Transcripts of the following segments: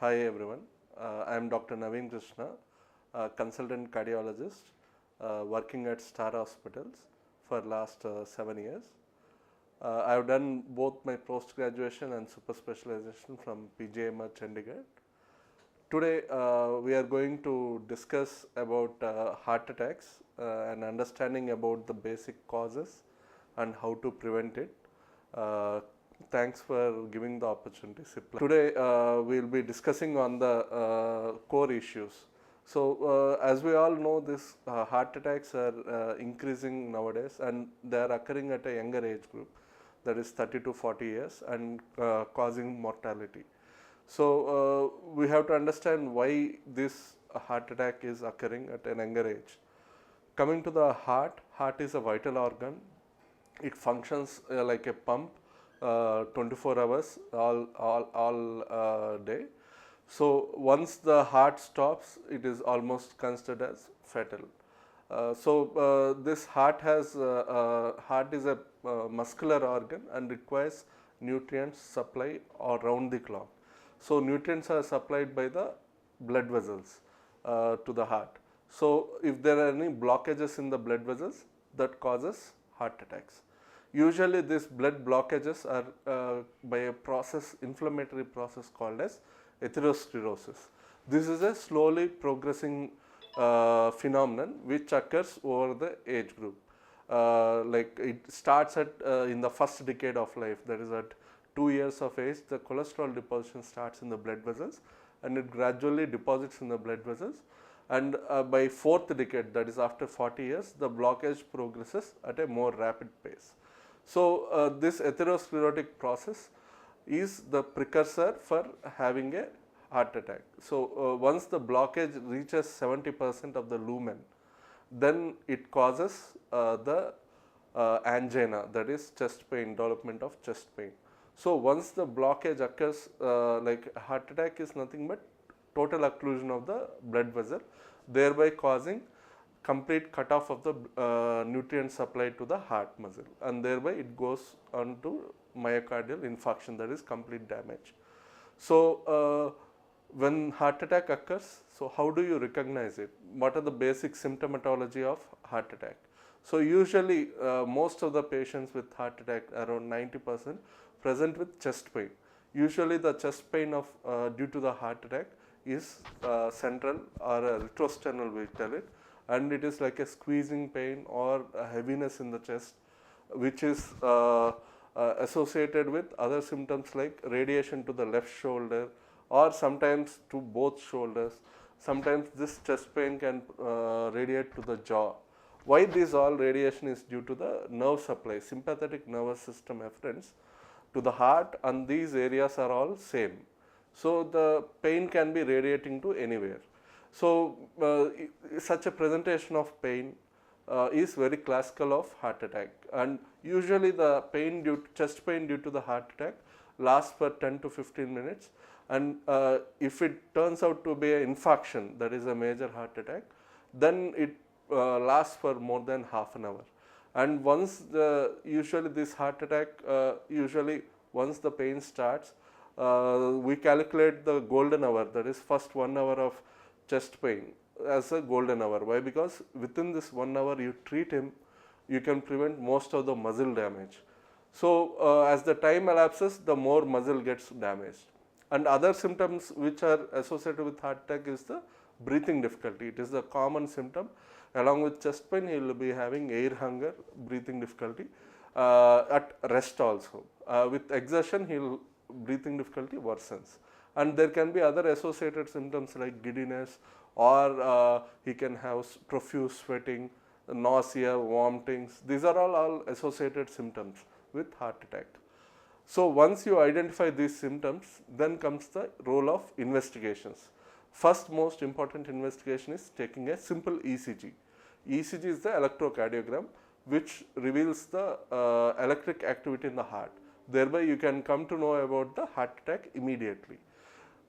Hi everyone, I am Dr. Naveen Krishna, a consultant cardiologist working at Star Hospitals for last 7 years. I have done both my post graduation and super specialization from PGMR Chandigarh. Today we are going to discuss about heart attacks and understanding about the basic causes and how to prevent it. Thanks for giving the opportunity, Sipla. Today we will be discussing on the core issues. So as we all know, this heart attacks are increasing nowadays, and they are occurring at a younger age group, that is 30 to 40 years, and causing mortality. So we have to understand why this heart attack is occurring at an younger age. Coming to the heart is a vital organ. It functions like a pump 24 hours all day. So once the heart stops, it is almost considered as fatal. This heart is a muscular organ and requires nutrients supply around the clock. So nutrients are supplied by the blood vessels to the heart. So if there are any blockages in the blood vessels, that causes heart attacks. Usually these blood blockages are by a inflammatory process called as atherosclerosis. This is a slowly progressing phenomenon which occurs over the age group. Like it starts at in the first decade of life, that is at 2 years of age, the cholesterol deposition starts in the blood vessels and it gradually deposits in the blood vessels, and by fourth decade, that is after 40 years, the blockage progresses at a more rapid pace. So this atherosclerotic process is the precursor for having a heart attack. So once the blockage reaches 70% of the lumen, then it causes the angina, that is chest pain, development of chest pain. So once the blockage occurs, like heart attack is nothing but total occlusion of the blood vessel, thereby causing complete cutoff of the nutrient supply to the heart muscle, and thereby it goes on to myocardial infarction, that is complete damage. So when heart attack occurs, so how do you recognize it? What are the basic symptomatology of heart attack? So usually most of the patients with heart attack, around 90%, present with chest pain. Usually the chest pain of due to the heart attack is central or retrosternal, we tell it, and it is like a squeezing pain or a heaviness in the chest, which is associated with other symptoms like radiation to the left shoulder or sometimes to both shoulders. Sometimes this chest pain can radiate to the jaw. Why this all radiation is due to the nerve supply, sympathetic nervous system efferents to the heart, and these areas are all same. So the pain can be radiating to anywhere. So such a presentation of pain is very classical of heart attack, and usually the chest pain due to the heart attack lasts for 10 to 15 minutes, and if it turns out to be an infarction, that is a major heart attack, then it lasts for more than half an hour. And once usually this heart attack, usually once the pain starts, we calculate the golden hour, that is first 1 hour of chest pain, as a golden hour. Why? Because within this 1 hour you treat him, you can prevent most of the muscle damage. So as the time elapses, the more muscle gets damaged. And other symptoms which are associated with heart attack is the breathing difficulty. It is the common symptom. Along with chest pain, he will be having air hunger, breathing difficulty, at rest also. With exertion, breathing difficulty worsens. And there can be other associated symptoms like giddiness, or he can have profuse sweating, nausea, vomitings. These are all associated symptoms with heart attack. So once you identify these symptoms, then comes the role of investigations. First most important investigation is taking a simple ECG. ECG is the electrocardiogram, which reveals the electric activity in the heart. Thereby you can come to know about the heart attack immediately.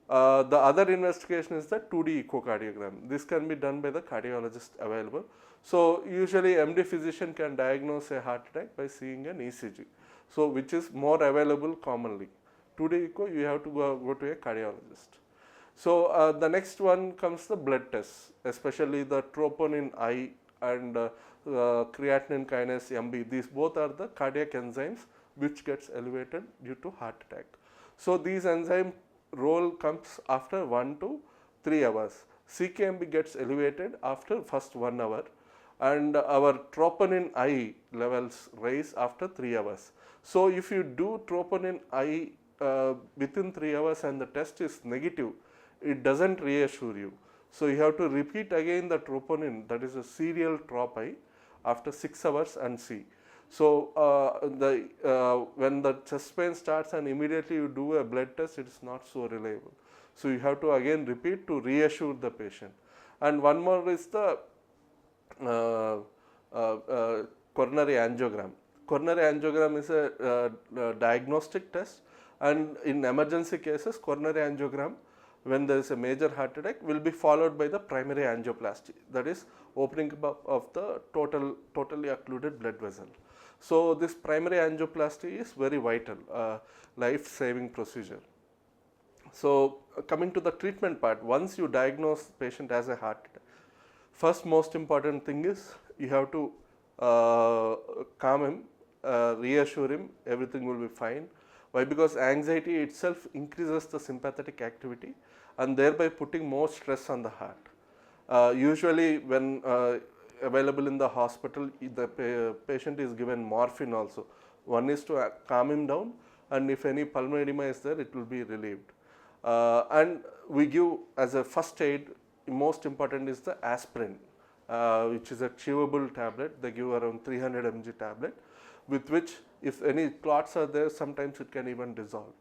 The other investigation is the 2D echocardiogram. This can be done by the cardiologist available. So usually MD physician can diagnose a heart attack by seeing an ECG. So which is more available commonly. 2D echo, you have to go to a cardiologist. So the next one comes the blood tests, especially the troponin I and creatinine kinase MB. These both are the cardiac enzymes which gets elevated due to heart attack. So these enzyme role comes after 1 to 3 hours. CKMB gets elevated after first 1 hour, and our troponin I levels rise after 3 hours. So if you do troponin I within 3 hours and the test is negative, it doesn't reassure you. So you have to repeat again the troponin, that is a serial trop I, after 6 hours and see. So when the chest pain starts and immediately you do a blood test, it is not so reliable. So you have to again repeat to reassure the patient. And one more is the coronary angiogram. Coronary angiogram is a diagnostic test, and in emergency cases, coronary angiogram, when there is a major heart attack, will be followed by the primary angioplasty, that is opening up of the totally occluded blood vessel. So this primary angioplasty is very vital, life-saving procedure. So coming to the treatment part, once you diagnose the patient as a heart attack, first most important thing is you have to calm him, reassure him, everything will be fine. Why? Because anxiety itself increases the sympathetic activity and thereby putting more stress on the heart. Usually when available in the hospital, the patient is given morphine also. One is to calm him down, and if any pulmonary edema is there, it will be relieved. And we give as a first aid, most important is the aspirin, which is a chewable tablet. They give around 300 mg tablet, with which if any clots are there, sometimes it can even dissolve.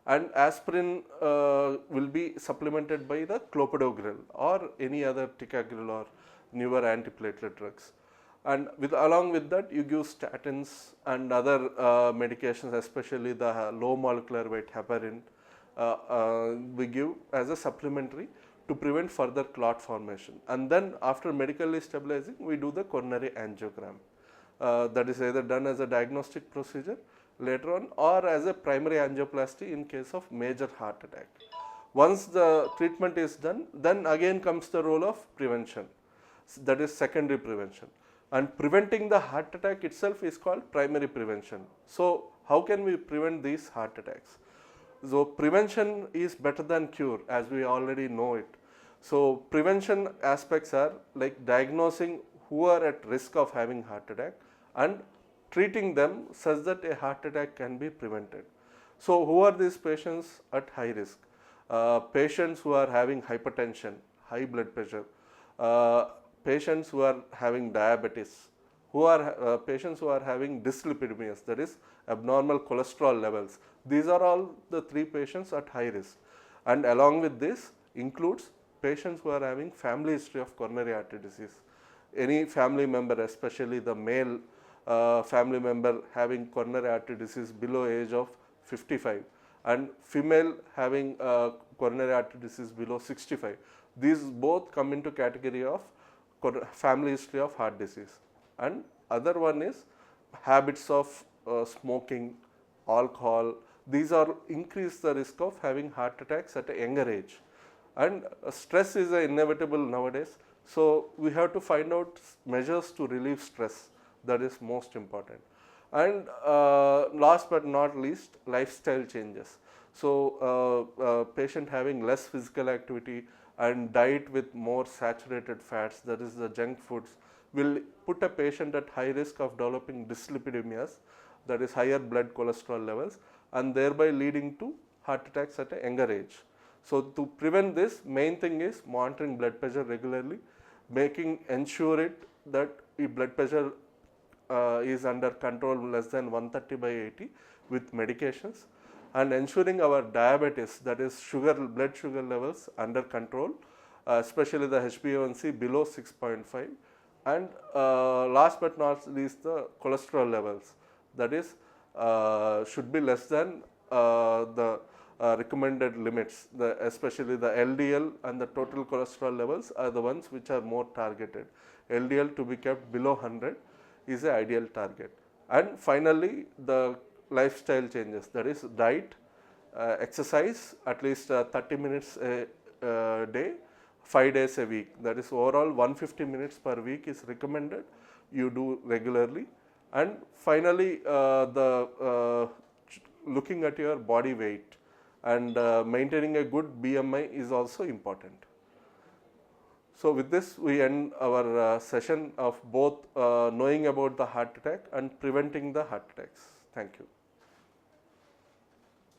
And aspirin will be supplemented by the clopidogrel or any other ticagrelor or newer antiplatelet drugs. And along with that, you give statins and other medications, especially the low molecular weight heparin, we give as a supplementary to prevent further clot formation. And then after medically stabilizing, we do the coronary angiogram. That is either done as a diagnostic procedure later on or as a primary angioplasty in case of major heart attack. Once the treatment is done, then again comes the role of prevention, that is secondary prevention. And preventing the heart attack itself is called primary prevention. So how can we prevent these heart attacks? So prevention is better than cure, as we already know it. So prevention aspects are like diagnosing who are at risk of having heart attack and treating them such that a heart attack can be prevented. So who are these patients at high risk? Patients who are having hypertension, high blood pressure, patients who are having diabetes, who are patients who are having dyslipidemias, that is abnormal cholesterol levels. These are all the three patients at high risk. And along with this includes patients who are having family history of coronary artery disease. Any family member, especially the male family member having coronary artery disease below age of 55 and female having coronary artery disease below 65. These both come into category of family history of heart disease. And other one is habits of smoking, alcohol. These are increase the risk of having heart attacks at a younger age. And stress is inevitable nowadays. So we have to find out measures to relieve stress. That is most important. And last but not least, lifestyle changes. So patient having less physical activity and diet with more saturated fats, that is the junk foods, will put a patient at high risk of developing dyslipidemias, that is higher blood cholesterol levels, and thereby leading to heart attacks at a younger age. So to prevent this, main thing is monitoring blood pressure regularly, ensure it that if blood pressure is under control less than 130/80 with medications, and ensuring our diabetes, that is blood sugar levels under control, especially the HbA1c below 6.5, and last but not least the cholesterol levels, that is should be less than the recommended limits, especially the LDL and the total cholesterol levels are the ones which are more targeted. LDL to be kept below 100 is the ideal target. And finally, the lifestyle changes, that is diet, exercise at least 30 minutes day, 5 days a week. That is overall 150 minutes per week is recommended. You do regularly. And finally, looking at your body weight and maintaining a good BMI is also important. So with this, we end our session of both knowing about the heart attack and preventing the heart attacks. Thank you.